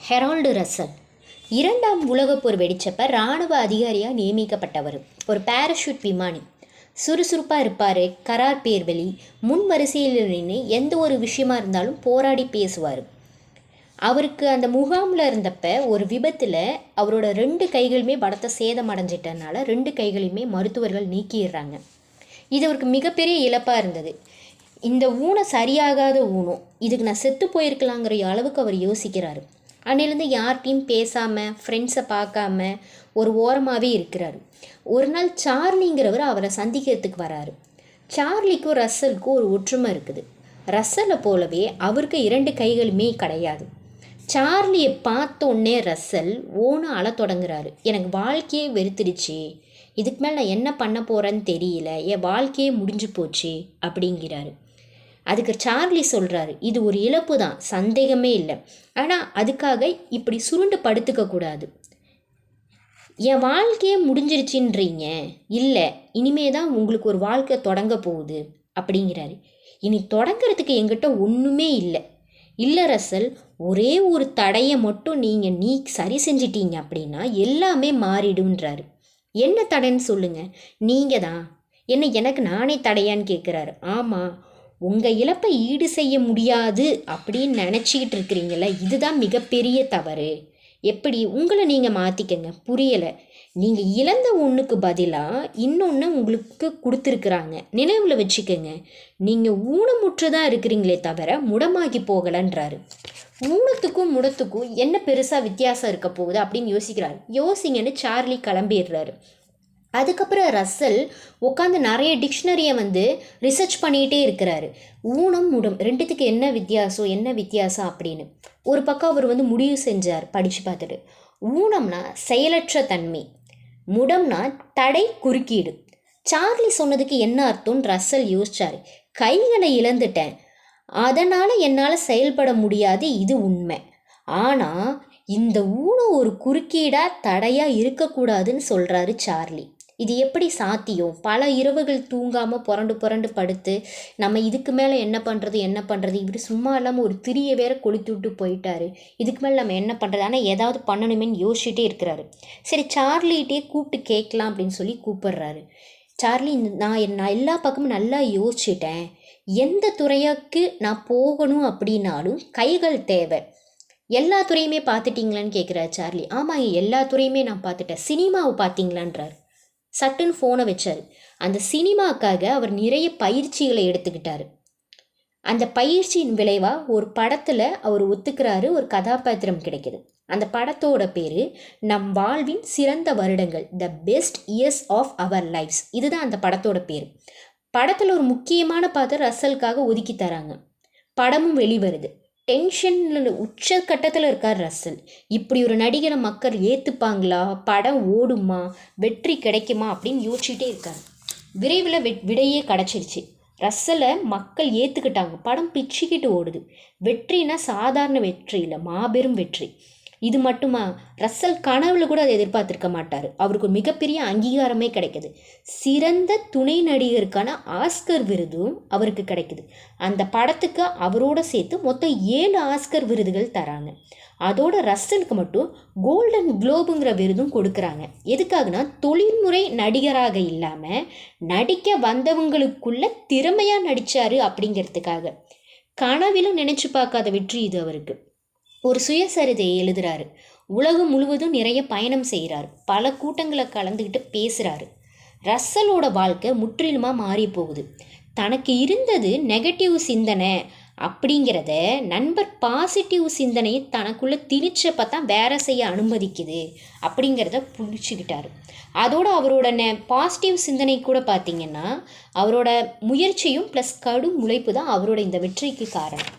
Herald Russell இரண்டாம் உலகப் போர் வெடிச்சப்ப இராணுவ அதிகாரியாக நியமிக்கப்பட்டவர். ஒரு பேராஷூட் விமானி. சுறுசுறுப்பாக இருப்பார். கரார் பேர்வழி முன் வரிசையில் நின்று எந்த ஒரு விஷயமா இருந்தாலும் போராடி பேசுவார். அவருக்கு அந்த முகாமில் இருந்தப்ப ஒரு விபத்தில் அவரோட 2 கைகளுமே பலத்த சேதம் அடைஞ்சிட்டனால 2 கைகளையுமே மருத்துவர்கள் நீக்கிடுறாங்க. இது அவருக்கு மிகப்பெரிய இழப்பாக இருந்தது. இந்த ஊனம் சரியாகாத ஊனம், இதுக்கு நான் செத்து போயிருக்கலாங்கிற அளவுக்கு அவர் யோசிக்கிறாரு. அன்னிலேருந்து யார்கிட்டையும் பேசாமல் ஃப்ரெண்ட்ஸை பார்க்காம ஒரு ஓரமாகவே இருக்கிறாரு. ஒரு நாள் சார்லிங்கிறவர் அவரை சந்திக்கிறதுக்கு வராரு. சார்லிக்கும் ரசலுக்கும் ஒரு ஒற்றுமை இருக்குது. ரசலை போலவே அவருக்கு 2 கைகளுமே கிடையாது. சார்லியை பார்த்தோன்னே ரசல் ஓன அழ தொடங்குறாரு. எனக்கு வாழ்க்கையே வெறுத்துடுச்சு, இதுக்கு மேலே நான் என்ன பண்ண போகிறேன்னு தெரியல, என் வாழ்க்கையே முடிஞ்சு போச்சு அப்படிங்கிறாரு. அதுக்கு சார்லி சொல்கிறாரு, இது ஒரு இழப்பு தான், சந்தேகமே இல்லை. ஆனால் அதுக்காக இப்படி சுருண்டு படுத்துக்க கூடாது. என் வாழ்க்கையே முடிஞ்சிருச்சின்றீங்க, இல்லை இனிமே தான் உங்களுக்கு ஒரு வாழ்க்கை தொடங்க போகுது அப்படிங்கிறாரு. இனி தொடங்கிறதுக்கு எங்கிட்ட ஒன்றுமே இல்லை ரசல், ஒரே ஒரு தடையை மட்டும் நீ சரி செஞ்சிட்டீங்க அப்படின்னா எல்லாமே மாறிடுன்றாரு. என்ன தடைன்னு சொல்லுங்கள். நீங்கள் தான் எனக்கு நானே தடையான்னு கேட்குறாரு. ஆமாம், உங்கள் இழப்பை ஈடு செய்ய முடியாது அப்படின்னு நினச்சிக்கிட்டு இருக்கிறீங்கள, இதுதான் மிகப்பெரிய தவறு. எப்படி உங்களை நீங்கள் மாற்றிக்கங்க. புரியலை, நீங்கள் இழந்த ஒன்றுக்கு பதிலாக இன்னொன்று உங்களுக்கு கொடுத்துருக்குறாங்க, நினைவில் வச்சுக்கோங்க. நீங்கள் ஊனமுற்றுதான் இருக்கிறீங்களே தவிர முடமாகி போகலன்றாரு. ஊனத்துக்கும் முடத்துக்கும் என்ன பெருசாக வித்தியாசம் இருக்க போகுது அப்படின்னு யோசிங்கன்னு சார்லி கிளம்பிடுறாரு. அதுக்கப்புறம் ரசல் உட்காந்து நிறைய டிக்ஷனரியை ரிசர்ச் பண்ணிகிட்டே இருக்கிறாரு. ஊனம் முடம் ரெண்டுத்துக்கு என்ன வித்தியாசம் அப்படின்னு ஒரு பக்கம் அவர் முடிவு செஞ்சார். படித்து பார்த்துட்டு, ஊனம்னா செயலற்ற தன்மை, முடம்னா தடை, குறுக்கீடு. சார்லி சொன்னதுக்கு என்ன அர்த்தம்னு ரசல் யோசிச்சார். கைகளை இழந்துட்டேன், அதனால் என்னால் செயல்பட முடியாது, இது உண்மை. ஆனால் இந்த ஊனம் ஒரு குறுக்கீடாக தடையாக இருக்கக்கூடாதுன்னு சொல்கிறாரு சார்லி. இது எப்படி சாத்தியம்? பல இரவுகள் தூங்காமல் புரண்டு படுத்து நம்ம இதுக்கு மேலே என்ன பண்ணுறது, இவர் சும்மா இல்லாமல் ஒரு திரியை வேற கொளுத்து விட்டு போயிட்டாரு, இதுக்கு மேலே நம்ம என்ன பண்ணுறது, ஆனால் ஏதாவது பண்ணணுமேன்னு யோசிச்சுட்டே இருக்கிறாரு. சரி, சார்லிகிட்டே கூப்பிட்டு கேட்கலாம் அப்படின்னு சொல்லி கூப்பிடுறாரு. சார்லி, நான் எல்லா பக்கமும் நல்லா யோசிச்சிட்டேன், எந்த துறையாக்கு நான் போகணும் அப்படின்னாலும் கைகள் தேவை. எல்லா துறையுமே பார்த்துட்டிங்களான்னு கேட்குறாரு சார்லி. ஆமாம், எல்லா துறையுமே நான் பார்த்துட்டேன். சினிமாவை பார்த்தீங்களான்றார். சட்டுன்னு ஃபோனை வச்சார். அந்த சினிமாக்காக அவர் நிறைய பயிற்சிகளை எடுத்துக்கிட்டாரு. அந்த பயிற்சியின் விளைவாக ஒரு படத்தில் அவர் ஒத்துக்கிறாரு, ஒரு கதாபாத்திரம் கிடைக்கிது. அந்த படத்தோட பேர் நம் வாழ்வின் சிறந்த வருடங்கள், the best years of our lifes. இதுதான் அந்த படத்தோட பேர். படத்தில் ஒரு முக்கியமான பாத்திரம் ரசலுக்காக ஒதுக்கி தராங்க. படமும் வெளிவருது. டென்ஷனில் உச்சக்கட்டத்தில் இருக்கார் ரசல். இப்படி ஒரு நடிகரை மக்கள் ஏற்றுப்பாங்களா, படம் ஓடுமா, வெற்றி கிடைக்குமா அப்படின்னு யோசிச்சுட்டே இருக்கார். விரைவில் விடையே கிடச்சிருச்சு. ரசலை மக்கள் ஏற்றுக்கிட்டாங்க. படம் பிச்சுக்கிட்டு ஓடுது. வெற்றினா சாதாரண வெற்றி இல்லை, மாபெரும் வெற்றி. இது மட்டுமா, ரசல் கனவுல கூட அதை எதிர்பார்த்துருக்க மாட்டார். அவருக்கு ஒரு மிகப்பெரிய அங்கீகாரமே கிடைக்குது. சிறந்த துணை நடிகருக்கான ஆஸ்கர் விருதும் அவருக்கு கிடைக்குது. அந்த படத்துக்கு அவரோட சேர்த்து மொத்தம் 7 ஆஸ்கர் விருதுகள் தராங்க. அதோட ரசலுக்கு மட்டும் கோல்டன் குளோபுங்கிற விருதும் கொடுக்குறாங்க. எதுக்காகனா, தொழில்முறை நடிகராக இல்லாமல் நடிக்க வந்தவங்களுக்குள்ள திறமையாக நடித்தார் அப்படிங்கிறதுக்காக. கனவிலும் நினச்சி பார்க்காத வெற்றி இது அவருக்கு. ஒரு சுயசரிதையை எழுதுகிறாரு. உலகம் முழுவதும் நிறைய பயணம் செய்கிறார். பல கூட்டங்களை கலந்துக்கிட்டு பேசுகிறாரு. ரசலோட வாழ்க்கை முற்றிலுமாக மாறி போகுது. தனக்கு இருந்தது நெகட்டிவ் சிந்தனை அப்படிங்கிறத நண்பர் பாசிட்டிவ் சிந்தனையை தனக்குள்ளே திணிச்சப்போ தான் வேற செய்ய அனுமதிக்குது அப்படிங்கிறத புரிச்சுக்கிட்டாரு. அதோட அவரோட பாசிட்டிவ் சிந்தனை கூட பார்த்திங்கன்னா அவரோட முயற்சியும் ப்ளஸ் கடும் உழைப்பு தான் அவரோட இந்த வெற்றிக்கு காரணம்.